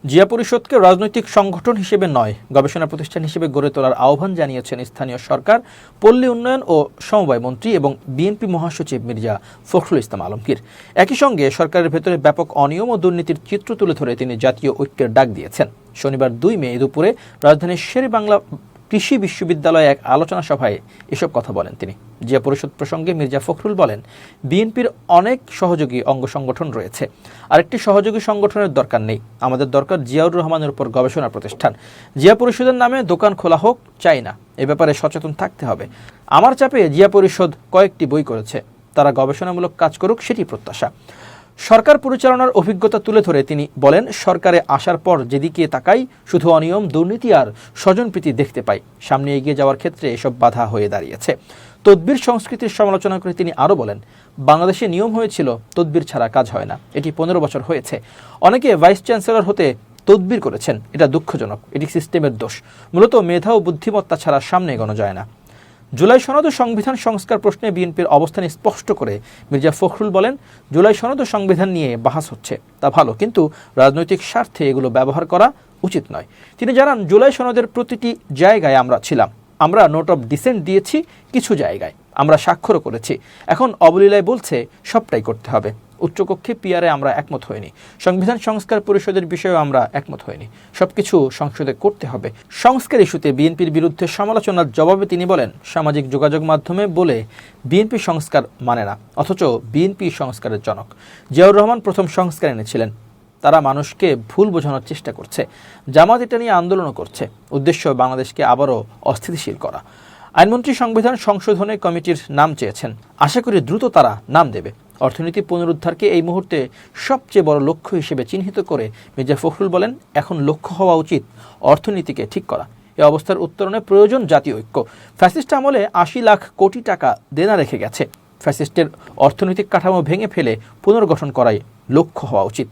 জিয়া পরিষদকে রাজনৈতিক সংগঠন হিসেবে নয়, গবেষণা প্রতিষ্ঠান হিসেবে গড়ে তোলার আহ্বান জানিয়েছেন স্থানীয় সরকার, পল্লী উন্নয়ন ও সমবায় মন্ত্রী এবং বিএনপি মহাসচিব মির্জা ফখরুল ইসলাম আলমগীর। একই সঙ্গে সরকারের ভেতরে ব্যাপক অনিয়ম ও দুর্নীতির চিত্র তুলে ধরে তিনি জাতীয় ঐক্যের ডাক দিয়েছেন। শনিবার 2 মে দুপুরে রাজধানীর শেরেবাংলা কৃষি বিশ্ববিদ্যালয়ে এক আলোচনা সভায় এসব কথা বলেন তিনি। জিয়া পরিষদ প্রসঙ্গে মির্জা ফখরুল বলেন, বিএনপির অনেক সহযোগী অঙ্গ সংগঠন রয়েছে, আরেকটি সহযোগী সংগঠনের দরকার নেই। আমাদের দরকার জিয়াউর রহমানের উপর গবেষণা প্রতিষ্ঠান। জিয়া পরিষদের নামে দোকান খোলা হোক, চাই না। এ ব্যাপারে সচেতন থাকতে হবে। আমার চাপে জিয়া পরিষদ কয়েকটি বই করেছে, তারা গবেষণামূলক কাজ করুক, সেটি প্রত্যাশা। সরকার পরিচালনার অভিজ্ঞতা তুলে ধরে তিনি বলেন, সরকারে আসার পর যেদিকে তাকাই শুধু অনিয়ম, দুর্নীতি আর স্বজনপ্রীতি দেখতে পাই। সামনে এগিয়ে যাওয়ার ক্ষেত্রে এসব বাধা হয়ে দাঁড়িয়েছে। তদবির সংস্কৃতির সমালোচনা করে তিনি আরও বলেন, বাংলাদেশে নিয়ম হয়েছিল তদবির ছাড়া কাজ হয় না। এটি 15 বছর হয়েছে। অনেকে ভাইস চ্যান্সেলর হতে তদবির করেছেন, এটা দুঃখজনক। এটি সিস্টেমের দোষ। মূলত মেধা ও বুদ্ধিমত্তা ছাড়া সামনে এগোনো যায় না। জুলাই সনদ ও সংবিধান সংস্কার প্রশ্নে বিএনপির অবস্থান স্পষ্ট করে মির্জা ফখরুল বলেন, জুলাই সনদ ও সংবিধান নিয়ে বাহাস হচ্ছে, তা ভালো, কিন্তু রাজনৈতিক স্বার্থে এগুলো ব্যবহার করা উচিত নয়। তিনি জানান, জুলাই সনদের প্রতিটি জায়গায় আমরা ছিলাম। আমরা নোট অফ ডিসেন্ট দিয়েছি, কিছু জায়গায় আমরা স্বাক্ষরও করেছি। এখন অবলীলায় বলছে সবটাই করতে হবে। উচ্চকক্ষে পিআরে আমরা একমত হইনি। সংবিধান সংস্কার পরিষদের বিষয়েও আমরা একমত হইনি। সবকিছু সংসদে করতে হবে। সংস্কার ইস্যুতে বিএনপির বিরুদ্ধে সমালোচনার জবাবে তিনি বলেন, সামাজিক যোগাযোগ মাধ্যমে বলে বিএনপি সংস্কার মানে না, অথচ বিএনপি সংস্কারের জনক। জিয়াউর রহমান প্রথম সংস্কার এনেছিলেন। তারা মানুষকে ভুল বোঝানোর চেষ্টা করছে। জামাত এটা নিয়ে আন্দোলনও করছে। উদ্দেশ্য বাংলাদেশকে আবারও অস্থিতিশীল করা। আইনমন্ত্রী সংবিধান সংশোধনে কমিটির নাম চেয়েছেন। আশা করি দ্রুত তারা নাম দেবে। অর্থনীতি পুনরুদ্ধারকে এই মুহূর্তে সবচেয়ে বড় লক্ষ্য হিসেবে চিহ্নিত করে মির্জা ফখরুল বলেন, এখন লক্ষ্য হওয়া উচিত অর্থনীতিকে ঠিক করা। এই অবস্থার উত্তরণে প্রয়োজন জাতীয় ঐক্য। ফ্যাসিস্ট আমলে 80 লাখ কোটি টাকা দেনা রেখে গেছে। ফ্যাসিস্টের অর্থনৈতিক কাঠামো ভেঙে ফেলে পুনর্গঠন করাই লক্ষ্য হওয়া উচিত।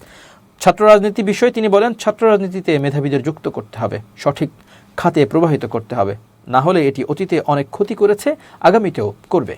ছাত্র রাজনীতি বিষয়ে তিনি বলেন, ছাত্র রাজনীতিতে মেধাবীদের যুক্ত করতে হবে, সঠিক খাতে প্রবাহিত করতে হবে। না হলে এটি অতীতে অনেক ক্ষতি করেছে, আগামীতেও করবে।